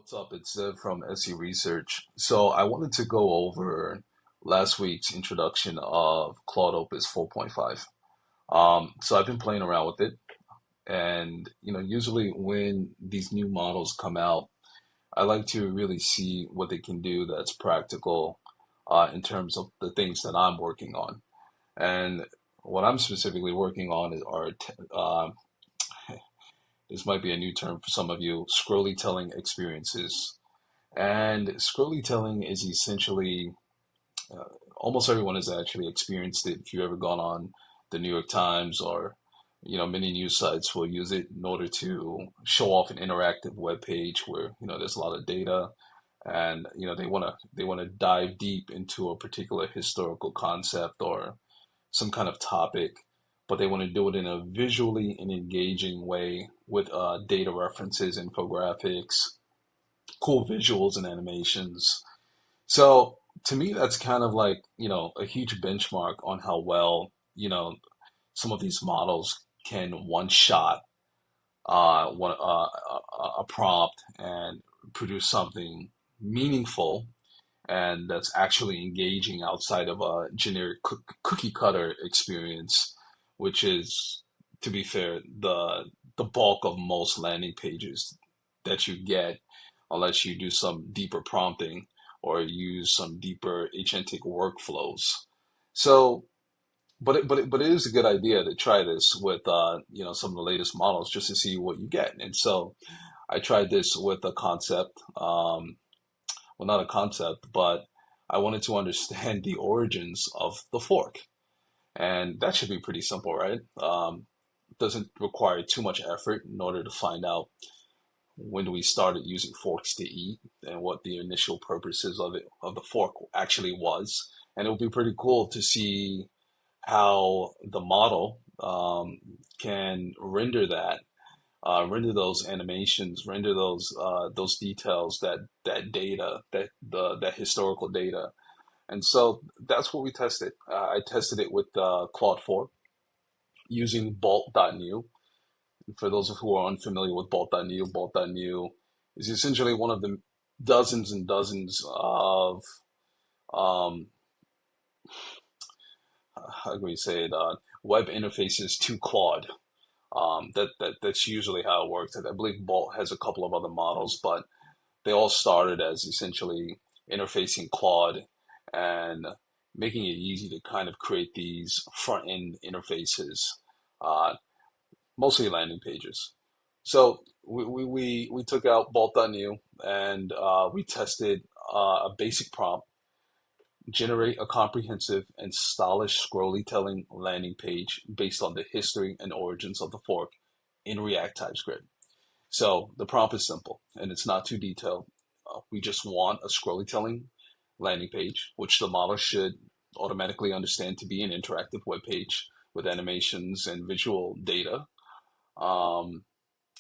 What's up? It's Zev from SE Research. So I wanted to go over last week's introduction of Claude Opus 4.5. So I've been playing around with it, and usually when these new models come out, I like to really see what they can do that's practical in terms of the things that I'm working on. And what I'm specifically working on this might be a new term for some of you, scrollytelling experiences. And scrollytelling is essentially almost everyone has actually experienced it. If you've ever gone on the New York Times or many news sites will use it in order to show off an interactive web page where there's a lot of data and they want to dive deep into a particular historical concept or some kind of topic, but they want to do it in a visually and engaging way with data references, infographics, cool visuals and animations. So to me, that's kind of like, a huge benchmark on how well, some of these models can one shot a prompt and produce something meaningful and that's actually engaging outside of a generic cookie cutter experience, which is, to be fair, the bulk of most landing pages that you get, unless you do some deeper prompting or use some deeper agentic workflows. So, but it is a good idea to try this with some of the latest models just to see what you get. And so I tried this with a concept. Well, not a concept, but I wanted to understand the origins of the fork. And that should be pretty simple, right? Doesn't require too much effort in order to find out when we started using forks to eat and what the initial purposes of the fork actually was. And it would be pretty cool to see how the model can render those animations, render those details, that data, that historical data. And so that's what we tested. I tested it with Claude 4 using Bolt.new. For those of who are unfamiliar with Bolt.new is essentially one of the dozens and dozens of um, how can we say it, web interfaces to Claude. That's usually how it works. I believe Bolt has a couple of other models, but they all started as essentially interfacing Claude and making it easy to kind of create these front end interfaces, uh, mostly landing pages. So we took out Bolt.new and we tested a basic prompt: generate a comprehensive and stylish scrollytelling landing page based on the history and origins of the fork in React TypeScript. So the prompt is simple and it's not too detailed. We just want a scrollytelling landing page, which the model should automatically understand to be an interactive web page with animations and visual data. Um,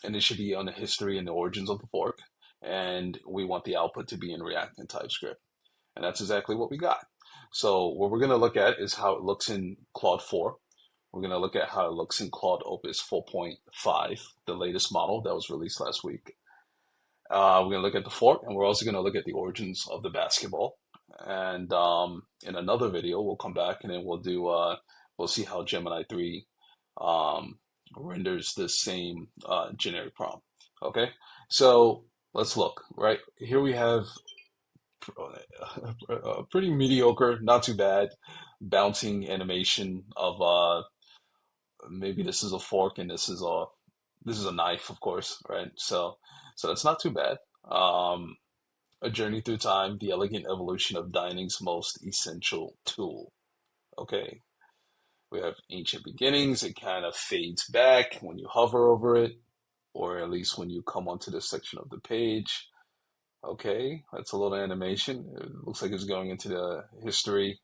and it should be on the history and the origins of the fork. And we want the output to be in React and TypeScript. And that's exactly what we got. So what we're going to look at is how it looks in Claude 4. We're going to look at how it looks in Claude Opus 4.5, the latest model that was released last week. We're going to look at the fork, and we're also going to look at the origins of the basketball. And in another video, we'll come back and then we'll see how Gemini 3 um, renders the same generic prompt. Okay, so let's look. Right here, we have a pretty mediocre, not too bad, bouncing animation of maybe this is a fork and this is a knife, of course, right? So that's not too bad. Um, a journey through time, the elegant evolution of dining's most essential tool. Okay, we have ancient beginnings. It kind of fades back when you hover over it, or at least when you come onto this section of the page. Okay, that's a little animation. It looks like it's going into the history,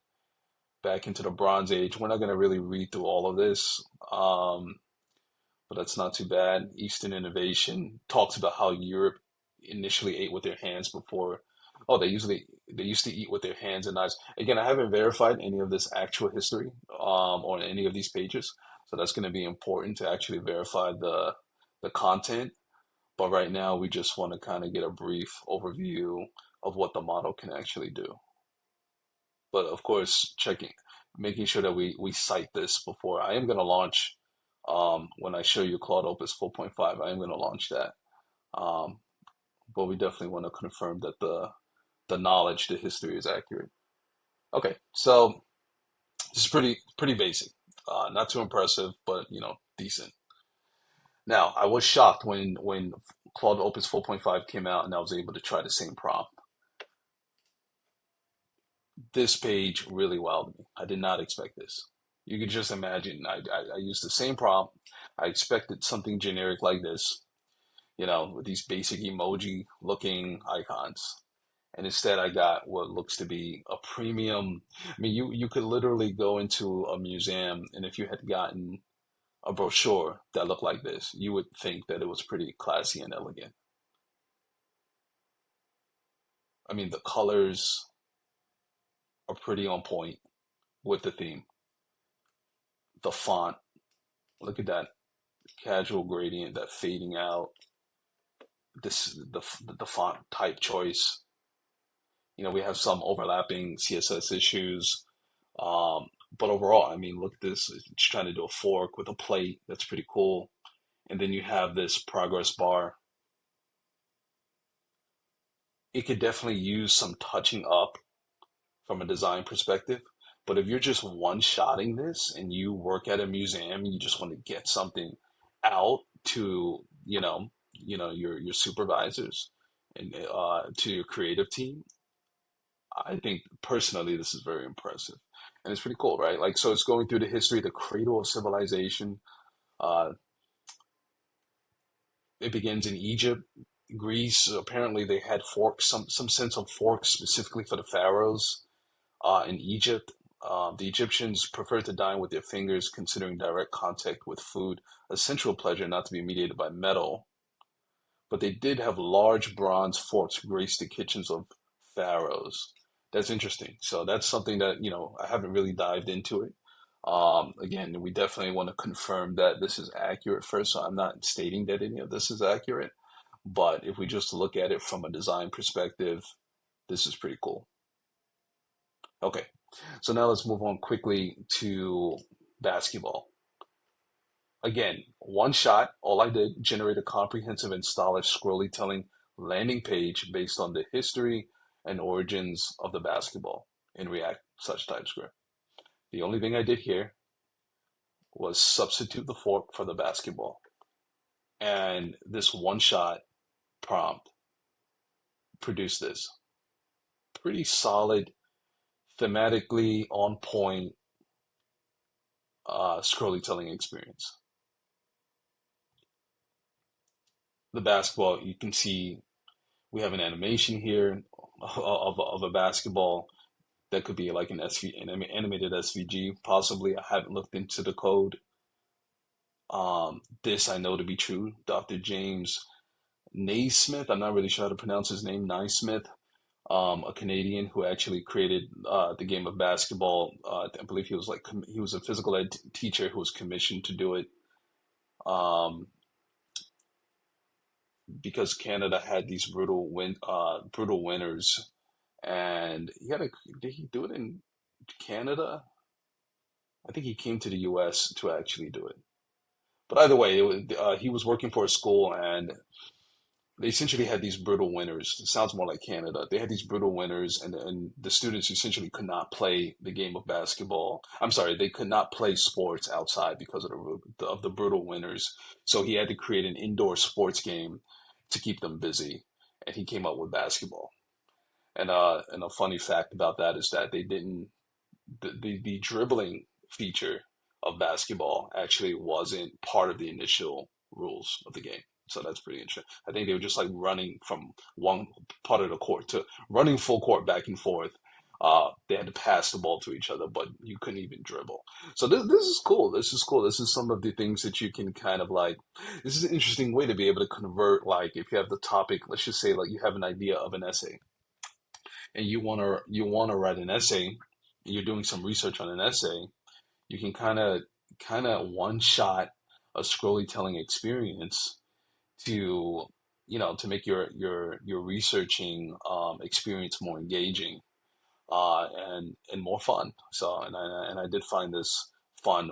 back into the Bronze Age. We're not going to really read through all of this, but that's not too bad. Eastern innovation talks about how Europe initially ate with their hands before. Oh, they used to eat with their hands and knives. Again, I haven't verified any of this actual history on any of these pages, so that's going to be important to actually verify the content. But right now, we just want to kind of get a brief overview of what the model can actually do. But of course, making sure that we cite this before. I am going to launch, when I show you Claude Opus 4.5, I am going to launch that. Um, but we definitely want to confirm that the knowledge, the history is accurate. Okay, so this is pretty basic. Not too impressive, but decent. Now, I was shocked when Claude Opus 4.5 came out and I was able to try the same prompt. This page really wowed me. I did not expect this. You could just imagine. I used the same prompt. I expected something generic like this, with these basic emoji looking icons. And instead, I got what looks to be a premium. I mean, you could literally go into a museum, and if you had gotten a brochure that looked like this, you would think that it was pretty classy and elegant. I mean, the colors are pretty on point with the theme. The font, look at that casual gradient, that fading out. The font type choice. We have some overlapping CSS issues. But overall, I mean, look at this. It's trying to do a fork with a plate. That's pretty cool. And then you have this progress bar. It could definitely use some touching up from a design perspective. But if you're just one-shotting this and you work at a museum and you just want to get something out to, your supervisors and to your creative team, I think personally this is very impressive. And it's pretty cool, right? Like, so it's going through the history, the cradle of civilization. Uh, it begins in Egypt, Greece. Apparently, they had forks, some sense of forks specifically for the pharaohs. In Egypt, the Egyptians preferred to dine with their fingers, considering direct contact with food a sensual pleasure not to be mediated by metal. But they did have large bronze forks grace the kitchens of pharaohs. That's interesting. So that's something that, I haven't really dived into it. Again, we definitely want to confirm that this is accurate first. So I'm not stating that any of this is accurate, but if we just look at it from a design perspective, this is pretty cool. Okay, so now let's move on quickly to basketball. Again, one shot, all I did, generate a comprehensive and stylish scrollytelling landing page based on the history and origins of the basketball in React such TypeScript. The only thing I did here was substitute the fork for the basketball. And this one shot prompt produced this pretty solid, thematically on point scrollytelling experience. The basketball, you can see we have an animation here of a basketball that could be like an animated SVG, possibly. I haven't looked into the code. This I know to be true. Dr. James Naismith, I'm not really sure how to pronounce his name, Naismith, a Canadian who actually created the game of basketball. I believe he was a physical ed teacher who was commissioned to do it. Um, because Canada had these brutal winters, and did he do it in Canada? I think he came to the U.S. to actually do it. But either way, he was working for a school, and they essentially had these brutal winters. It sounds more like Canada. They had these brutal winters, and the students essentially could not play the game of basketball. I'm sorry, they could not play sports outside because of the brutal winters. So he had to create an indoor sports game to keep them busy, and he came up with basketball. And a funny fact about that is that they didn't the dribbling feature of basketball actually wasn't part of the initial rules of the game. So that's pretty interesting. I think they were just like running from one part of the court to running full court back and forth. They had to pass the ball to each other, but you couldn't even dribble. So this is cool. This is cool. This is some of the things that you can kind of like. This is an interesting way to be able to convert. Like if you have the topic, let's just say like you have an idea of an essay, and you wanna write an essay, you're doing some research on an essay, you can kind of one shot a scrollytelling experience to to make your researching experience more engaging and more fun. So, and I did find this fun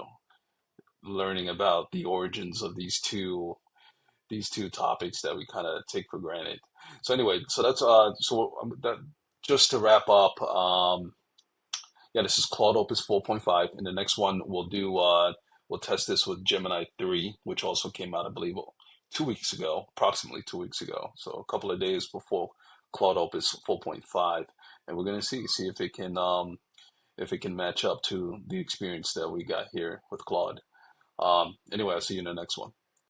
learning about the origins of these two topics that we kind of take for granted. So anyway, so that's that just to wrap up. Yeah, this is Claude Opus 4.5, and the next one we'll test this with Gemini 3, which also came out, I believe, 2 weeks ago, approximately 2 weeks ago. So a couple of days before Claude Opus 4.5, and we're gonna see if it can match up to the experience that we got here with Claude. Anyway, I'll see you in the next one.